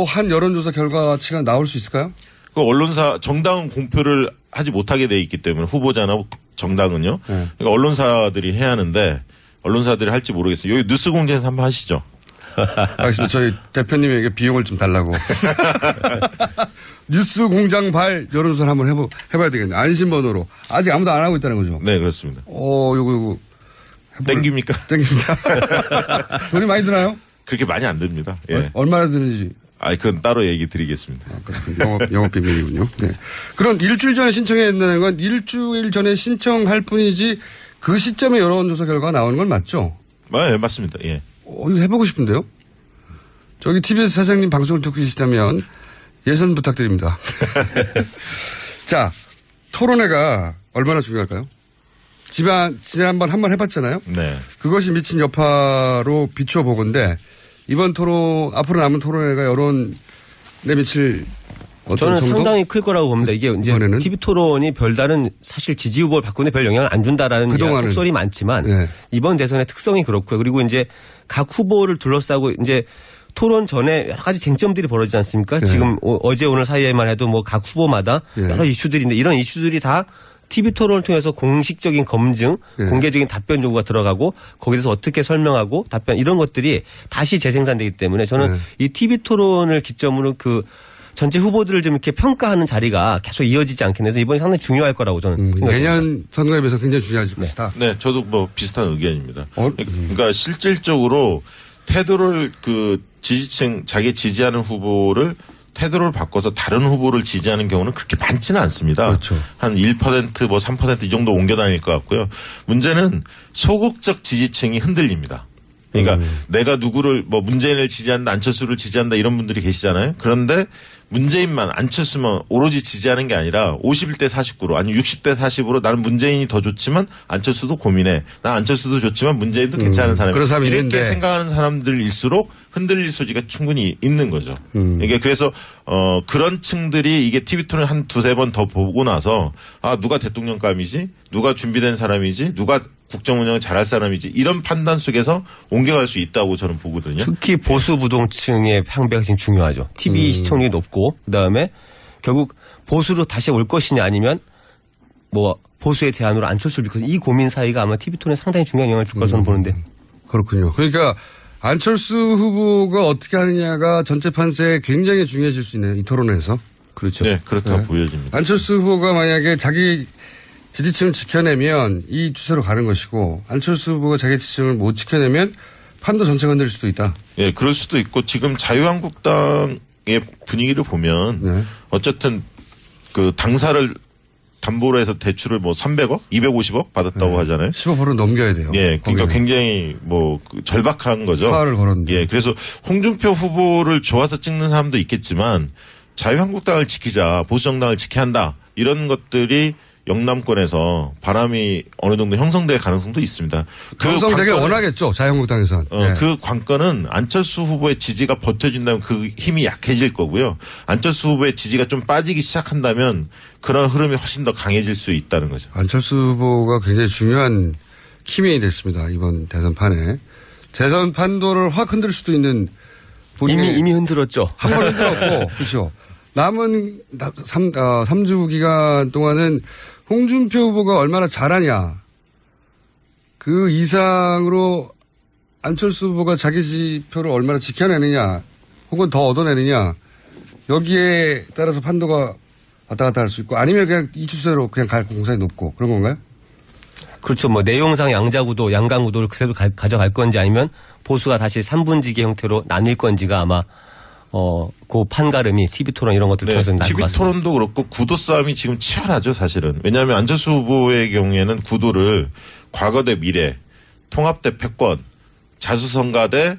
한 여론조사 결과치가 나올 수 있을까요? 그 언론사 정당은 공표를 하지 못하게 돼 있기 때문에 후보자나 정당은요. 네. 그러니까 언론사들이 해야 하는데 언론사들이 할지 모르겠어요. 여기 뉴스 공장에서 한번 하시죠. 알겠습니다. 저희 대표님에게 비용을 좀 달라고. 뉴스 공장 발 여론조사를 한번 해봐야 되겠네. 안심번호로. 아직 아무도 안 하고 있다는 거죠? 네, 그렇습니다. 요거. 땡깁니까? 땡깁니다. 돈이 많이 드나요? 그렇게 많이 안 듭니다. 예. 얼마나 드는지. 그건 따로 얘기 드리겠습니다. 영업 비밀이군요. 네. 그럼 일주일 전에 신청해야 된다는 건 일주일 전에 신청할 뿐이지 그 시점에 여론조사 결과가 나오는 건 맞죠? 네, 맞습니다. 예. 이거 해보고 싶은데요? 저기 TBS 사장님 방송을 듣고 계시다면 예산 부탁드립니다. 자, 토론회가 얼마나 중요할까요? 지난번 한번 해봤잖아요? 네. 그것이 미친 여파로 비추어 보건데 이번 앞으로 남은 토론회가 여론에 미칠 어떤 저는 정도? 상당히 클 거라고 봅니다. 이게 이제 이번에는? TV 토론이 별다른 사실 지지 후보를 바꾸는 별 영향을 안 준다라는 그동안은. 속설이 많지만 네. 이번 대선의 특성이 그렇고요. 그리고 이제 각 후보를 둘러싸고 이제 토론 전에 여러 가지 쟁점들이 벌어지지 않습니까? 네. 지금 어제 오늘 사이에만 해도 뭐 각 후보마다 네. 여러 이슈들인데 이런 이슈들이 다 TV 토론을 통해서 공식적인 검증, 네. 공개적인 답변 요구가 들어가고 거기에 대해서 어떻게 설명하고 답변 이런 것들이 다시 재생산되기 때문에 저는 네. 이 TV 토론을 기점으로 그 전체 후보들을 좀 이렇게 평가하는 자리가 계속 이어지지 않겠나 해서 이번이 상당히 중요할 거라고 저는 생각합니다. 내년 선거에 비해서 굉장히 중요할 것이다. 네, 저도 뭐 비슷한 의견입니다. 그러니까 실질적으로 태도를 지지층, 자기 지지하는 후보를 태도를 바꿔서 다른 후보를 지지하는 경우는 그렇게 많지는 않습니다. 그렇죠. 한 1% 뭐 3% 이 정도 옮겨 다닐 것 같고요. 문제는 소극적 지지층이 흔들립니다. 그러니까 내가 누구를 뭐 문재인을 지지한다, 안철수를 지지한다 이런 분들이 계시잖아요. 그런데 문재인만 안철수만 오로지 지지하는 게 아니라 51대 49로 아니면 60대 40으로 나는 문재인이 더 좋지만 안철수도 고민해. 난 안철수도 좋지만 문재인도 괜찮은 사람이야. 그런 사람이 이렇게 있는데. 생각하는 사람들일수록 흔들릴 소지가 충분히 있는 거죠. 이게 그래서 그런 층들이 이게 TV 토론 한 두세 번 더 보고 나서 누가 대통령감이지? 누가 준비된 사람이지? 누가 국정 운영을 잘할 사람이지? 이런 판단 속에서 옮겨갈 수 있다고 저는 보거든요. 특히 보수 부동층의 향배가 지금 중요하죠. TV 시청률이 높고 그다음에 결국 보수로 다시 올 것이냐 아니면 뭐 보수의 대안으로 안철수를 밀 것이냐 이 고민 사이가 아마 TV 톤에 상당히 중요한 영향을 줄 거라 저는 보는데. 그렇군요. 그러니까 안철수 후보가 어떻게 하느냐가 전체 판세에 굉장히 중요해질 수 있네요. 이 토론에서. 그렇죠. 네, 그렇다고 네. 보여집니다. 안철수 후보가 만약에 자기 지지층을 지켜내면 이 추세로 가는 것이고 안철수 후보가 자기 지지층을 못 지켜내면 판도 전체가 흔들릴 수도 있다. 예, 그럴 수도 있고 지금 자유한국당의 분위기를 보면 네. 어쨌든 그 당사를 담보로 해서 대출을 뭐 300억, 250억 받았다고 하잖아요. 15% 넘겨야 돼요. 예, 그러니까 거기는. 굉장히 절박한 거죠. 사활을 걸었는데. 예, 그래서 홍준표 후보를 좋아서 찍는 사람도 있겠지만 자유한국당을 지키자, 보수정당을 지켜야 한다 이런 것들이 영남권에서 바람이 어느 정도 형성될 가능성도 있습니다. 형성되게 원하겠죠. 자유한국당에선. 그 관건은 안철수 후보의 지지가 버텨준다면 그 힘이 약해질 거고요. 안철수 후보의 지지가 좀 빠지기 시작한다면 그런 흐름이 훨씬 더 강해질 수 있다는 거죠. 안철수 후보가 굉장히 중요한 키맨이 됐습니다. 이번 대선판에. 대선 판도를 확 흔들 수도 있는 이미 흔들었죠. 한 번 흔들었고 그렇죠. 남은 3주 기간 동안은 홍준표 후보가 얼마나 잘하냐. 그 이상으로 안철수 후보가 자기 지표를 얼마나 지켜내느냐 혹은 더 얻어내느냐 여기에 따라서 판도가 왔다 갔다 할 수 있고 아니면 그냥 이 추세로 그냥 갈 공산이 높고 그런 건가요? 그렇죠. 뭐 내용상 양자구도, 양강구도를 그대로 가져갈 건지 아니면 보수가 다시 3분지기 형태로 나뉠 건지가 아마 그 판가름이 TV토론 이런 것들 통해서 날 것 같습니다. TV토론도 그렇고 구도 싸움이 지금 치열하죠 사실은. 왜냐하면 안철수 후보의 경우에는 구도를 과거 대 미래, 통합 대 패권, 자수성가 대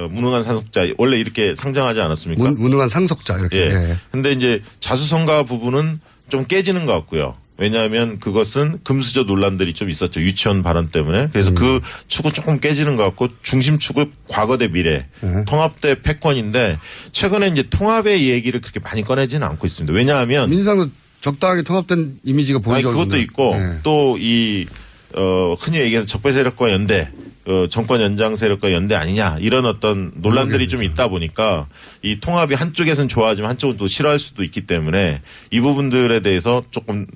무능한 상속자 원래 이렇게 상정하지 않았습니까? 무능한 상속자 이렇게. 예. 근데 이제 자수성가 부분은 좀 깨지는 것 같고요. 왜냐하면 그것은 금수저 논란들이 좀 있었죠. 유치원 발언 때문에. 그래서 그 축은 조금 깨지는 것 같고 중심축을 과거 대 미래, 통합 대 패권인데 최근에 이제 통합의 얘기를 그렇게 많이 꺼내지는 않고 있습니다. 왜냐하면 민주당도 적당하게 통합된 이미지가 보이죠. 그것도 있고 또 이 흔히 얘기해서 적폐 세력과 연대, 정권 연장 세력과 연대 아니냐 이런 어떤 논란들이 좀 있다 보니까 이 통합이 한쪽에서는 좋아하지만 한쪽은 또 싫어할 수도 있기 때문에 이 부분들에 대해서 조금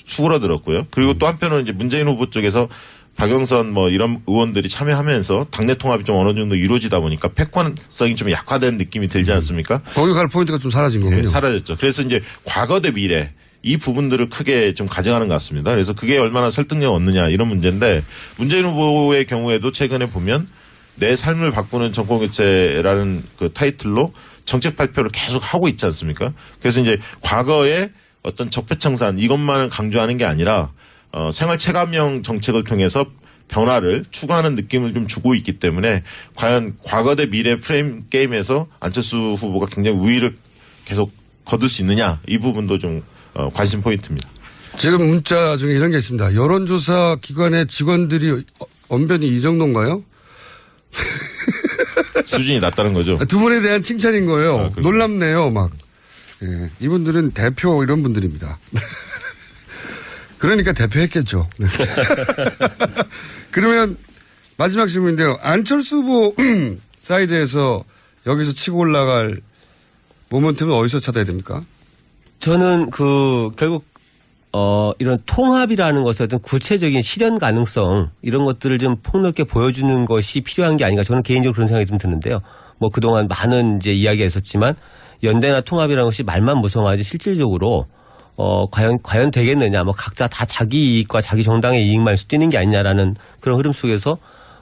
수그러들었고요. 그리고 또 한편으로는 이제 문재인 후보 쪽에서 박영선 뭐 이런 의원들이 참여하면서 당내 통합이 좀 어느 정도 이루어지다 보니까 패권성이 좀 약화된 느낌이 들지 않습니까? 거기 갈 포인트가 좀 사라진 거군요. 네, 사라졌죠. 그래서 이제 과거 대 미래 이 부분들을 크게 좀 가져가는 것 같습니다. 그래서 그게 얼마나 설득력 얻느냐 이런 문제인데 문재인 후보의 경우에도 최근에 보면 내 삶을 바꾸는 정권교체라는 그 타이틀로 정책 발표를 계속 하고 있지 않습니까? 그래서 이제 과거에 어떤 적폐청산 이것만을 강조하는 게 아니라 생활 체감형 정책을 통해서 변화를 추구하는 느낌을 좀 주고 있기 때문에 과연 과거 대 미래 프레임 게임에서 안철수 후보가 굉장히 우위를 계속 거둘 수 있느냐 이 부분도 좀 관심 포인트입니다. 지금 문자 중에 이런 게 있습니다. 여론조사 기관의 직원들이 언변이 이 정도인가요? 수준이 낮다는 거죠. 두 분에 대한 칭찬인 거예요. 놀랍네요, 막. 예, 이분들은 대표 이런 분들입니다. 그러니까 대표했겠죠. 그러면 마지막 질문인데요. 안철수 후보 사이드에서 여기서 치고 올라갈 모멘텀은 어디서 찾아야 됩니까? 저는 결국 이런 통합이라는 것의 어떤 구체적인 실현 가능성 이런 것들을 좀 폭넓게 보여주는 것이 필요한 게 아닌가 저는 개인적으로 그런 생각이 좀 드는데요. 뭐 그동안 많은 이제 이야기가 있었지만 연대나 통합이라는 것이 말만 무성하지 실질적으로 과연 되겠느냐 뭐 각자 다 자기 이익과 자기 정당의 이익만 뛰는 게 아니냐라는 그런 흐름 속에서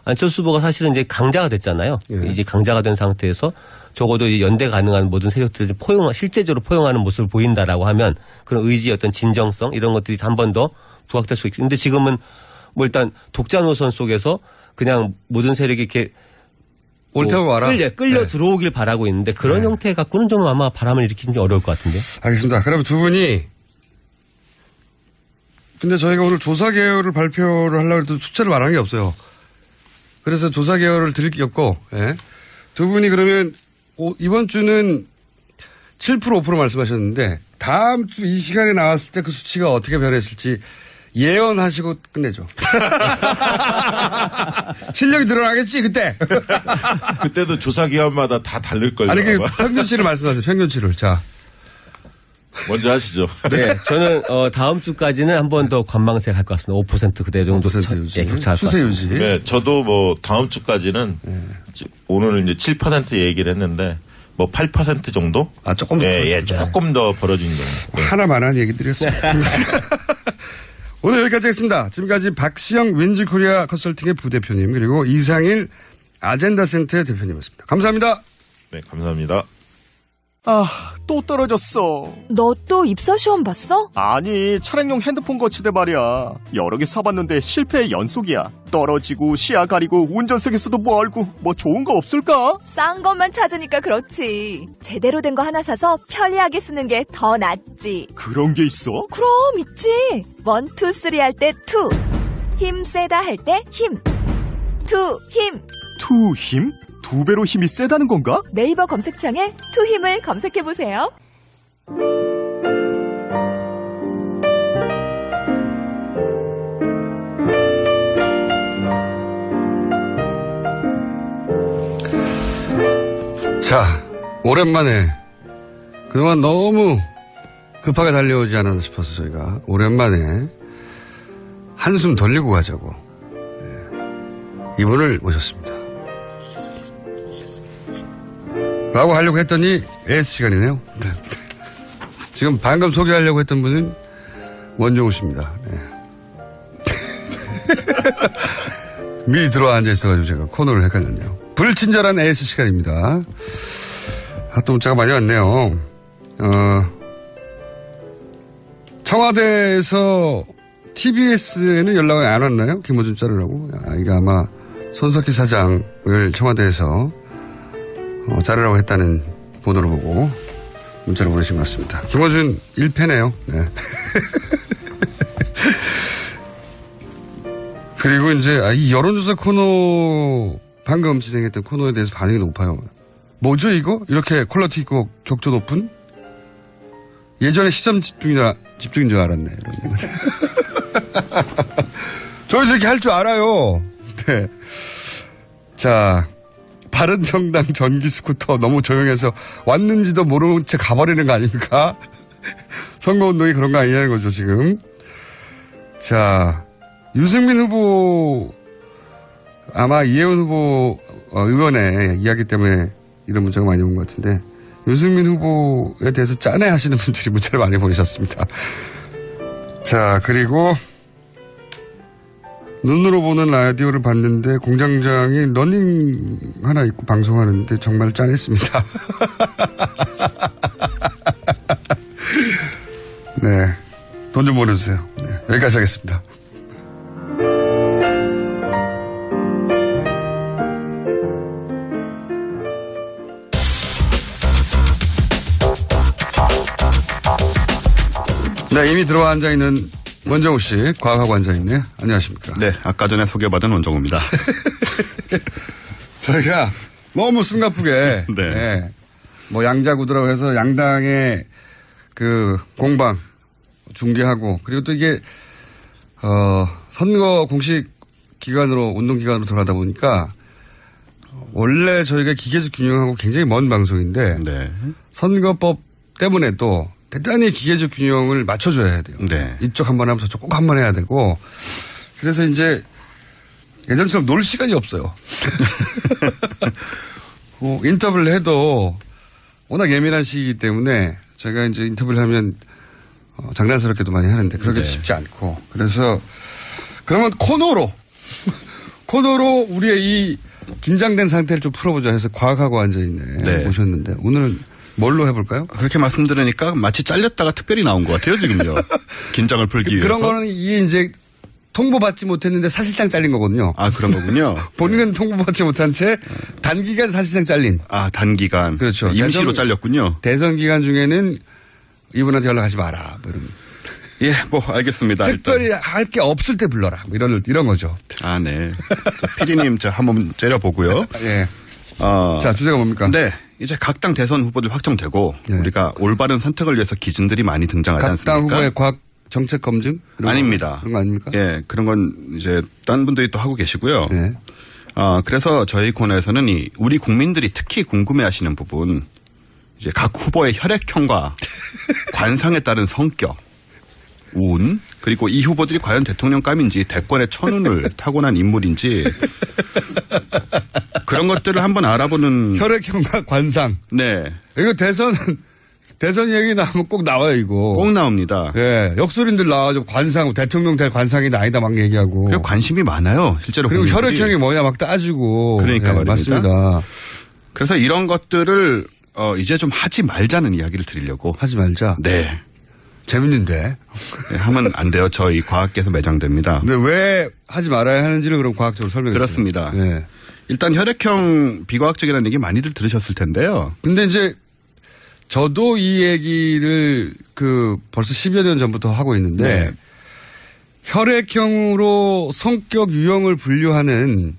안철수 후보가 사실은 이제 강자가 됐잖아요. 예. 이제 강자가 된 상태에서 적어도 이제 연대 가능한 모든 세력들을 실제적으로 포용하는 모습을 보인다라고 하면 그런 의지의 어떤 진정성 이런 것들이 한 번 더 부각될 수 있고. 그런데 지금은 뭐 일단 독자 노선 속에서 그냥 모든 세력이 이렇게 옳다고 와라. 끌려 들어오길 바라고 있는데 그런 형태 갖고는 좀 아마 바람을 일으키는 게 어려울 것 같은데요. 알겠습니다. 그럼 두 분이 근데 저희가 오늘 조사 개요를 발표를 하려고 해도 숫자를 말한 게 없어요. 그래서 조사 개요를 드릴 게 없고 두 분이 그러면 이번 주는 7% 5% 말씀하셨는데 다음 주 이 시간에 나왔을 때 그 수치가 어떻게 변했을지 예언하시고 끝내죠. 실력이 드러나겠지 그때. 그때도 조사 기관마다 다 다를 걸요. 아니 그 평균치를 말씀하세요. 평균치를. 자. 먼저 하시죠. 네, 저는 다음 주까지는 한 번 더 관망세 갈 것 같습니다. 5% 그대 정도 5% 유지. 격차할 것 추세 같습니다. 유지. 네, 저도 뭐 다음 주까지는 오늘 이제 7% 얘기를 했는데 뭐 8% 정도? 아 조금 더. 조금 더 벌어진 정도. 하나만한 얘기드렸습니다. 오늘 여기까지 하겠습니다. 지금까지 박시영 윈즈코리아 컨설팅의 부대표님 그리고 이상일 아젠다센터의 대표님이었습니다. 감사합니다. 네, 감사합니다. 아, 또 떨어졌어. 너 또 입사 시험 봤어? 아니, 차량용 핸드폰 거치대 말이야. 여러 개 사봤는데 실패의 연속이야. 떨어지고 시야 가리고 운전석에서도 멀고 뭐 좋은 거 없을까? 싼 것만 찾으니까 그렇지. 제대로 된 거 하나 사서 편리하게 쓰는 게 더 낫지. 그런 게 있어? 그럼 있지. 1, 2, 3 할 때 2. 힘 세다 할 때 힘. 2 힘. 투 힘? 2배로 힘이 세다는 건가? 네이버 검색창에 2 힘을 검색해보세요. 자, 오랜만에 그동안 너무 급하게 달려오지 않았나 싶어서 저희가 오랜만에 한숨 돌리고 가자고 이분을 모셨습니다. 라고 하려고 했더니 AS 시간이네요. 네. 지금 방금 소개하려고 했던 분은 원종우 씨입니다. 네. 미리 들어와 앉아 있어가지고 제가 코너를 헷갈렸네요. 불친절한 AS 시간입니다. 또 문자가 많이 왔네요. 청와대에서 TBS에는 연락이 안 왔나요? 김어준 자르라고. 이게 아마 손석희 사장을 청와대에서 자르라고 했다는 보도를 보고 문자를 보내신 것 같습니다. 김어준 1패네요. 네. 그리고 이제 이 여론조사 코너 방금 진행했던 코너에 대해서 반응이 높아요. 뭐죠 이거? 이렇게 퀄리티 있고 격조 높은? 예전에 시선 집중인 줄 알았네. 저 이렇게 할 줄 알아요. 네. 자, 바른정당 전기 스쿠터 너무 조용해서 왔는지도 모르는 채 가버리는 거 아닙니까? 선거운동이 그런 거 아니냐는 거죠 지금. 자, 유승민 후보 아마 이혜원 후보 의원의 이야기 때문에 이런 문자가 많이 온 것 같은데 유승민 후보에 대해서 짠해하시는 분들이 문자를 많이 보내셨습니다. 자, 그리고 눈으로 보는 라디오를 봤는데 공장장이 러닝 하나 입고 방송하는데 정말 짠했습니다. 네, 돈 좀 보내주세요. 네, 여기까지 하겠습니다. 네, 이미 들어와 앉아있는 원정우 씨, 과학하고 앉아있네요. 안녕하십니까. 네, 아까 전에 소개받은 원정우입니다. 저희가 너무 숨가쁘게, 네. 네. 뭐 양자구도라고 해서 양당의 그 공방 중계하고, 그리고 또 이게, 선거 공식 기간으로, 운동기간으로 들어가다 보니까, 원래 저희가 기계적 균형하고 굉장히 먼 방송인데, 네. 선거법 때문에 또, 대단히 기계적 균형을 맞춰줘야 해야 돼요. 네. 이쪽 한번 하면 저쪽 꼭 한 번 해야 되고. 그래서 이제 예전처럼 놀 시간이 없어요. 인터뷰를 해도 워낙 예민한 시기이기 때문에 제가 이제 인터뷰를 하면 장난스럽게도 많이 하는데 그러기 네. 쉽지 않고. 그래서 그러면 코너로 우리의 이 긴장된 상태를 좀 풀어보자 해서 과학하고 앉아있네. 네. 오셨는데 오늘은 뭘로 해볼까요? 그렇게 말씀드리니까 마치 잘렸다가 특별히 나온 것 같아요, 지금요. 긴장을 풀기 위해서. 그런 거는 이게 이제 통보받지 못했는데 사실상 잘린 거거든요. 아, 그런 거군요. 본인은 통보받지 못한 채 단기간 사실상 잘린. 아, 단기간. 그렇죠. 임시로 잘렸군요. 대선 기간 중에는 이분한테 연락하지 마라. 뭐 이런. 예, 뭐 알겠습니다. 특별히 할 게 없을 때 불러라. 뭐 이런 거죠. 아, 네. PD님, 저 한번 째려보고요. 예. 자, 주제가 뭡니까? 네. 이제 각 당 대선 후보들 확정되고 네. 우리가 올바른 선택을 위해서 기준들이 많이 등장하지 각 않습니까? 당 후보의 과학 정책 검증? 아닙니다. 그런 거 아닙니까? 예, 그런 건 이제 딴 분들이 또 하고 계시고요. 네. 그래서 저희 코너에서는 이 우리 국민들이 특히 궁금해하시는 부분, 이제 각 후보의 혈액형과 관상에 따른 성격, 운, 그리고 이 후보들이 과연 대통령감인지 대권의 천운을 타고난 인물인지 그런 것들을 한번 알아보는. 혈액형과 관상. 네. 이거 대선 얘기 나오면 꼭 나와요, 이거. 꼭 나옵니다. 예. 역술인들 나와서 관상, 대통령 될 관상이 아니다 막 얘기하고. 그리고 관심이 많아요, 실제로. 그리고 국민들이. 혈액형이 뭐냐 막 따지고. 그러니까 예, 말입니다. 맞습니다. 그래서 이런 것들을 이제 좀 하지 말자는 이야기를 드리려고. 하지 말자? 네. 재밌는데. 네, 하면 안 돼요. 저희 과학계에서 매장됩니다. 근데 왜 하지 말아야 하는지를 그럼 과학적으로 설명해 주세요. 그렇습니다. 네. 일단 혈액형 비과학적이라는 얘기 많이들 들으셨을 텐데요. 근데 이제 저도 이 얘기를 벌써 10여 년 전부터 하고 있는데 네. 혈액형으로 성격 유형을 분류하는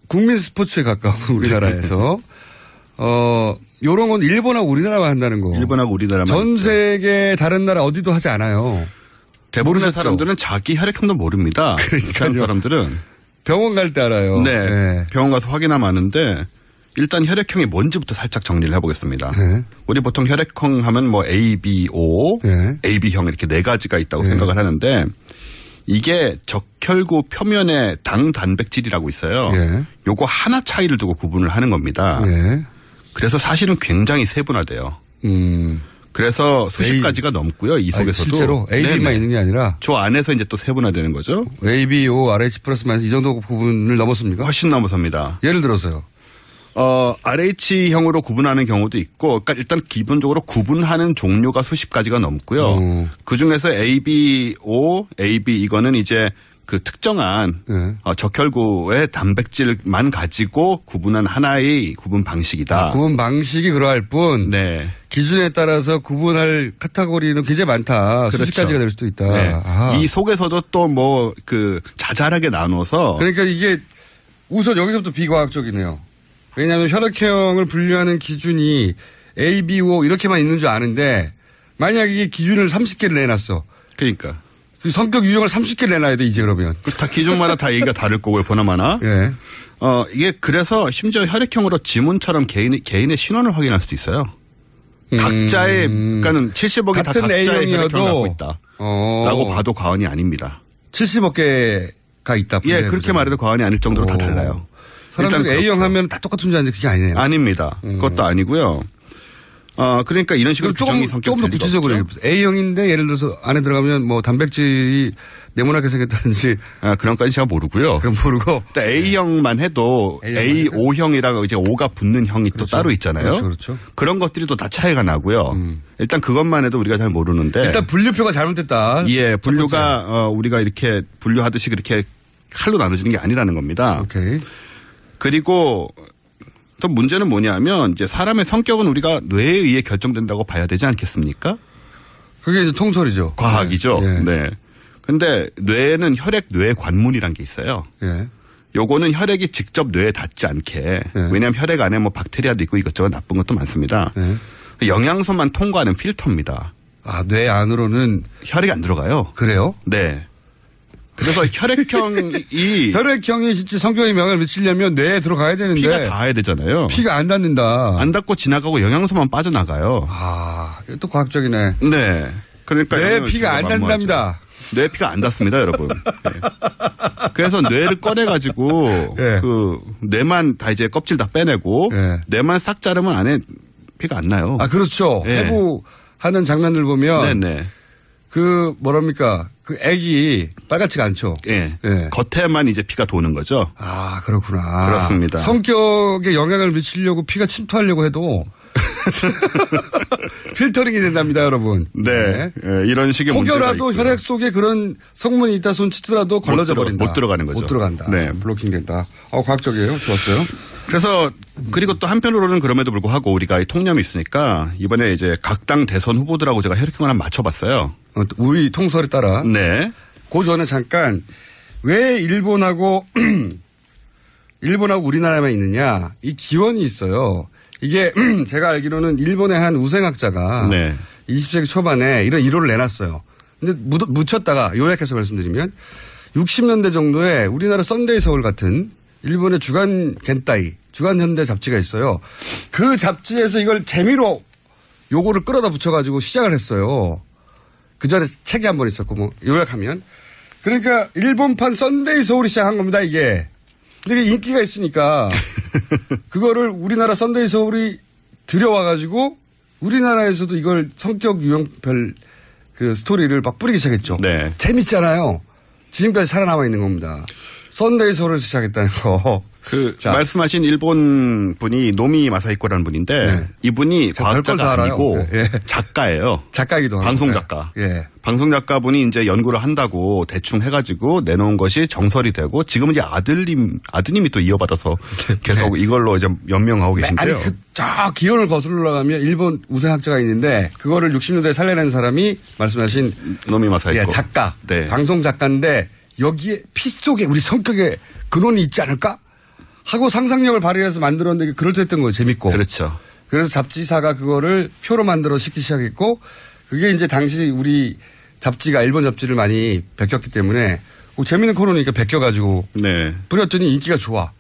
국민 스포츠에 가까운 우리나라에서 요런 건 일본하고 우리나라가 한다는 거. 일본하고 우리나라만. 전 세계 다른 나라 어디도 하지 않아요. 대부분의 사람들은 자기 혈액형도 모릅니다. 그런 사람들은. 병원 갈 때 알아요. 네. 네. 병원 가서 확인하면 아는데 일단 혈액형이 뭔지부터 살짝 정리를 해보겠습니다. 네. 우리 보통 혈액형 하면 뭐 A, B, O, 네. AB형 이렇게 4가지가 있다고 네. 생각을 하는데 이게 적혈구 표면에 당 단백질이라고 있어요. 네. 요거 하나 차이를 두고 구분을 하는 겁니다. 네. 그래서 사실은 굉장히 세분화돼요. 그래서 수십 가지가 넘고요. 이 속에서도. 실제로 AB만 네네. 있는 게 아니라. 저 안에서 이제 또 세분화되는 거죠. AB, O, RH 플러스 마이너스 이 정도 부분을 넘었습니까? 훨씬 넘어섭니다. 예를 들어서요. RH형으로 구분하는 경우도 있고, 그러니까 일단 기본적으로 구분하는 종류가 수십 가지가 넘고요. 그 중에서 ABO, AB 이거는 이제 그 특정한 적혈구의 단백질만 가지고 구분한 하나의 구분 방식이다. 구분 방식이 그러할 뿐 네. 기준에 따라서 구분할 카테고리는 굉장히 많다. 그렇죠. 수십 가지가 될 수도 있다. 네. 이 속에서도 또 뭐 자잘하게 나눠서 그러니까 이게 우선 여기서부터 비과학적이네요. 왜냐하면 혈액형을 분류하는 기준이 A, B, O 이렇게만 있는 줄 아는데 만약 이게 기준을 30개를 내놨어. 그러니까. 그 성격 유형을 30개를 내놔야 돼 이제 그러면. 다 기준마다 다 얘기가 다를 거고요. 보나마나. 예. 이게 그래서 심지어 혈액형으로 지문처럼 개인의 신원을 확인할 수도 있어요. 각자의 그러니까는 70억이 다 같은 각자의 A형이어도 혈액형을 갖고 있다. 라고 봐도 과언이 아닙니다. 70억개가 있다. 예, 그렇게 말해도 과언이 아닐 정도로 다 달라요. 사람들이 A형 하면 다 똑같은 줄 아는데 그게 아니네요. 아닙니다. 그것도 아니고요. 그러니까 이런 식으로 규정이 조금 더 구체적으로 얘기해보세요. A형인데 예를 들어서 안에 들어가면 뭐 단백질이 네모나게 생겼다든지. 그런 건까지 제가 모르고요. 그럼 모르고. A형만 해도 A5형이라고 이제 O가 붙는 형이 또 따로 있잖아요. 그렇죠. 그런 것들이 또 다 차이가 나고요. 일단 그것만 해도 우리가 잘 모르는데. 일단 분류표가 잘못됐다. 예, 분류가 우리가 이렇게 분류하듯이 그렇게 칼로 나눠지는 게 아니라는 겁니다. 오케이. 그리고 또 문제는 뭐냐면 이제 사람의 성격은 우리가 뇌에 의해 결정된다고 봐야 되지 않겠습니까? 그게 이제 통설이죠. 과학이죠. 네. 네. 근데 뇌에는 뇌 관문이란 게 있어요. 네. 요거는 혈액이 직접 뇌에 닿지 않게. 네. 왜냐하면 혈액 안에 뭐 박테리아도 있고 이것저것 나쁜 것도 많습니다. 네. 영양소만 통과하는 필터입니다. 뇌 안으로는 혈액이 안 들어가요. 그래요? 네. 그래서 혈액형이 진짜 성격에 영향을 미치려면 뇌에 들어가야 되는데 피가 닿아야 되잖아요. 피가 안 닿는다. 안 닿고 지나가고 영양소만 빠져나가요. 이것도 과학적이네. 네. 그러니까 뇌 피가 안 닿는답니다. 뇌 피가 안 닿습니다, 여러분. 네. 그래서 뇌를 꺼내가지고 네. 그 뇌만 다 이제 껍질 다 빼내고 뇌만 싹 자르면 안에 피가 안 나요. 그렇죠. 네. 해부하는 장면들 보면 네네. 그 액이 빨갛지가 않죠. 예. 겉에만 이제 피가 도는 거죠. 그렇구나. 그렇습니다. 성격에 영향을 미치려고 피가 침투하려고 해도 필터링이 된답니다, 여러분. 네. 이런 식의 문제가 혹여라도 있고요. 혈액 속에 그런 성분이 있다 손치더라도 걸러져 버린다. 못 들어가는 거죠. 못 들어간다. 네. 블로킹 된다. 과학적이에요. 좋았어요. 그래서 그리고 또 한편으로는 그럼에도 불구하고 우리가 이 통념이 있으니까 이번에 이제 각 당 대선 후보들하고 제가 혈액형을 한번 맞춰봤어요. 우리 통설에 따라. 네. 그 전에 잠깐 왜 일본하고 우리나라만 있느냐 이 기원이 있어요. 이게 제가 알기로는 일본의 한 우생학자가 20세기 초반에 이런 이론을 내놨어요. 근데 묻혔다가 요약해서 말씀드리면 60년대 정도에 우리나라 썬데이 서울 같은 일본의 주간 겐타이, 주간 현대 잡지가 있어요. 그 잡지에서 이걸 재미로 요거를 끌어다 붙여가지고 시작을 했어요. 그 전에 책이 한 번 있었고 뭐 요약하면. 그러니까 일본판 썬데이 서울이 시작한 겁니다 이게. 근데 이게 인기가 있으니까 그거를 우리나라 썬데이 서울이 들여와가지고 우리나라에서도 이걸 성격 유형별 그 스토리를 막 뿌리기 시작했죠. 네. 재밌잖아요. 지금까지 살아남아 있는 겁니다. 썬데이 서울에서 시작했다는 거. 말씀하신 일본 분이 노미 마사히코라는 분인데 네. 이분이 별걸 다 과학자가 알아요. 아니고 예. 작가예요. 작가이기도 하고. 방송 작가. 예. 방송 작가분이 이제 연구를 한다고 대충 해가지고 내놓은 것이 정설이 되고 지금은 이제 아드님이 또 이어받아서 계속 이걸로 이제 연명하고 계신데요. 아니, 저 기원을 거슬러 올라가면 일본 우생학자가 있는데 그거를 60년대에 살려낸 사람이 말씀하신 노미 마사히코. 예, 작가. 네. 방송 작가인데 여기에 피 속에 우리 성격에 근원이 있지 않을까? 하고 상상력을 발휘해서 만들었는데 그럴듯했던 거예요. 재밌고. 그렇죠. 그래서 잡지사가 그거를 표로 만들어 시키기 시작했고 그게 이제 당시 우리 잡지가 일본 잡지를 많이 베꼈기 때문에 재밌는 코너니까 베껴가지고 네. 뿌렸더니 인기가 좋아.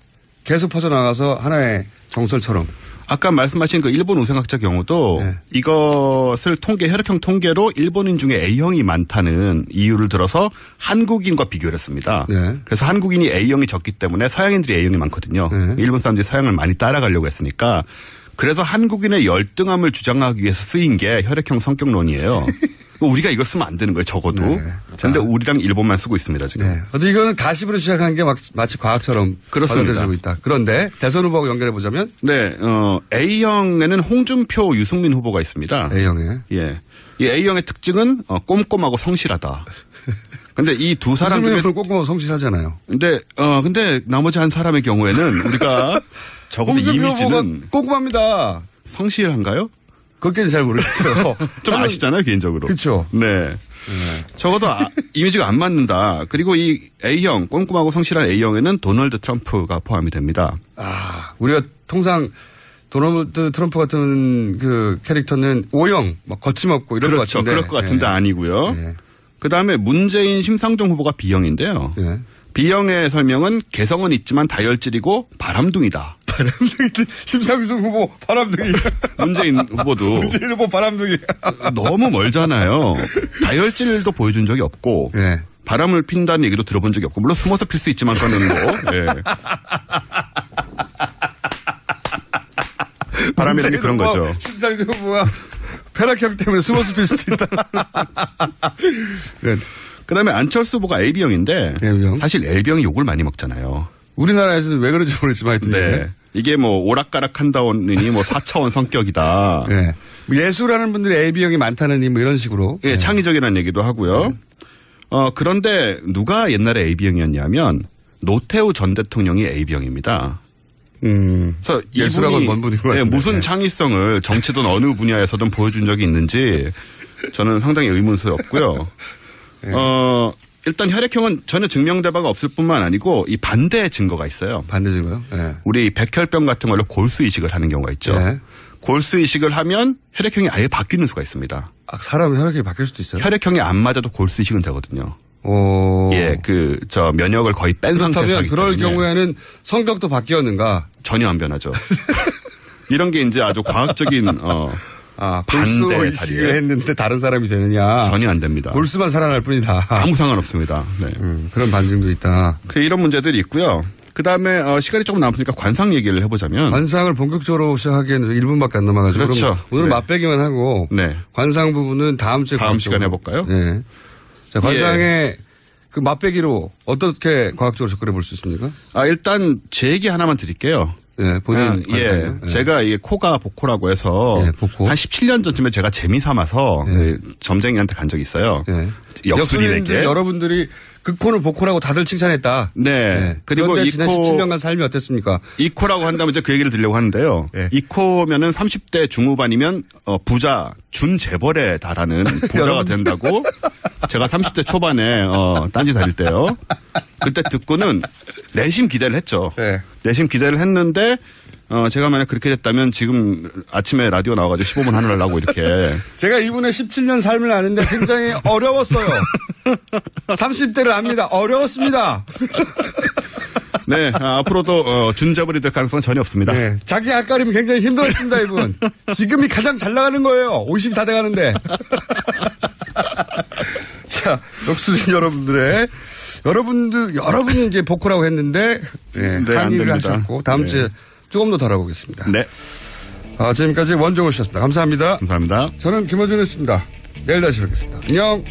계속 퍼져나가서 하나의 정설처럼. 아까 말씀하신 그 일본 우생학자 경우도 네. 이것을 혈액형 통계로 일본인 중에 A형이 많다는 이유를 들어서 한국인과 비교를 했습니다. 네. 그래서 한국인이 A형이 적기 때문에 서양인들이 A형이 많거든요. 네. 일본 사람들이 서양을 많이 따라가려고 했으니까 그래서 한국인의 열등함을 주장하기 위해서 쓰인 게 혈액형 성격론이에요. 우리가 이걸 쓰면 안 되는 거예요, 적어도. 그런데 우리랑 일본만 쓰고 있습니다, 지금. 네. 어떻게 이거는 가십으로 시작한 게 마치 과학처럼 그렇습니다. 받아들여지고 있다. 그런데 대선 후보하고 연결해 보자면 네, A형에는 홍준표, 유승민 후보가 있습니다. A형에. 예. 이 A형의 특징은 꼼꼼하고 성실하다. 근데 이 두 사람 중에 꼼꼼하고 성실하잖아요. 근데 나머지 한 사람의 경우에는 우리가 적어도 이미지는 꼼꼼합니다. 성실한가요? 그것까지는 잘 모르겠어요. 좀 아시잖아요, 개인적으로. 그렇죠. 네. 적어도 이미지가 안 맞는다. 그리고 이 A형, 꼼꼼하고 성실한 A형에는 도널드 트럼프가 포함이 됩니다. 우리가 통상 도널드 트럼프 같은 그 캐릭터는 O형, 막 거침없고 이런 그렇죠. 것 같은데. 그럴 것 같은데 아니고요. 네. 그다음에 문재인, 심상정 후보가 B형인데요. 네. B형의 설명은 개성은 있지만 다혈질이고 바람둥이다. 바람둥이, 심상정 후보 바람둥이. 문재인 후보도. 문재인 후보 바람둥이. 너무 멀잖아요. 다혈질도 보여준 적이 없고. 네. 바람을 핀다는 얘기도 들어본 적이 없고. 물론 숨어서 필 수 있지만 꺼내는 거. 네. 바람이라는 게 그런 거죠. 심상정 후보가 폐락형 때문에 숨어서 필 수도 있다. 네. 그다음에 안철수 후보가 AB형인데 A형. 사실 L병이 욕을 많이 먹잖아요. 우리나라에서는 왜 그런지 모르겠지만 하여튼. 네. 이게 뭐 오락가락 한다오니 뭐 4차원 성격이다. 네. 예수라는 분들이 AB형이 많다느니 뭐 이런 식으로. 예, 창의적이라는 얘기도 하고요. 그런데 누가 옛날에 AB형이었냐면 노태우 전 대통령이 AB형입니다. 그래서 예술학원 뭔 분인 것 같은데. 무슨 창의성을 정치든 어느 분야에서든 보여준 적이 있는지 저는 상당히 의문스럽고요. 일단 혈액형은 전혀 증명된 바가 없을 뿐만 아니고 이 반대 증거가 있어요. 반대 증거요? 네. 우리 백혈병 같은 걸로 골수 이식을 하는 경우가 있죠. 네. 골수 이식을 하면 혈액형이 아예 바뀌는 수가 있습니다. 사람 혈액형이 바뀔 수도 있어요? 혈액형이 안 맞아도 골수 이식은 되거든요. 예, 면역을 거의 뺀 상태에서. 그렇다면 그럴 경우에는 성격도 바뀌었는가? 전혀 안 변하죠. 이런 게 이제 아주 과학적인, 골수 반대 이식을 자리에. 했는데 다른 사람이 되느냐? 전혀 안 됩니다. 골수만 살아날 뿐이다. 아무 상관없습니다. 네. 그런 반증도 있다. 이런 문제들이 있고요. 그 다음에 시간이 조금 남으니까 관상 얘기를 해보자면. 관상을 본격적으로 시작하기에는 1분밖에 안 남아가지고. 그렇죠. 오늘 네. 맛배기만 하고. 네. 관상 부분은 다음 시간에 해볼까요? 네. 자, 관상의 그 맛배기로 어떻게 과학적으로 접근해 볼 수 있습니까? 일단 제 얘기 하나만 드릴게요. 네, 본인 관상이요. 네. 제가 이게 코가 복코라고 해서 복코. 한 17년 전쯤에 제가 재미삼아서 점쟁이한테 간 적이 있어요. 역술인에게. 여러분들이 그 코는 복코라고 다들 칭찬했다. 네. 그리고 그런데 이 지난 코 17년간 삶이 어땠습니까? 이 코라고 한다면 이제 그 얘기를 드리려고 하는데요. 이 코면은 30대 중후반이면 부자 준재벌에 달하는 부자가 된다고 제가 30대 초반에 딴지 다닐 때요. 그때 듣고는 내심 기대를 했죠. 내심 기대를 했는데 제가 만약 그렇게 됐다면 지금 아침에 라디오 나와가지고 15분 하느라고 이렇게. 제가 이분의 17년 삶을 아는데 굉장히 어려웠어요. 30대를 압니다. 어려웠습니다. 네, 앞으로도 준재벌이 될 가능성은 전혀 없습니다. 네, 자기 앞가림이 굉장히 힘들었습니다, 이분. 지금이 가장 잘 나가는 거예요. 50이 다 돼가는데. 자, 역수진 여러분이 이제 복코라고 했는데 항의를 하셨고 다음 주에 조금 더 다뤄보겠습니다. 네. 지금까지 원종우 씨였습니다. 감사합니다. 감사합니다. 저는 김어준이었습니다. 내일 다시 뵙겠습니다. 안녕.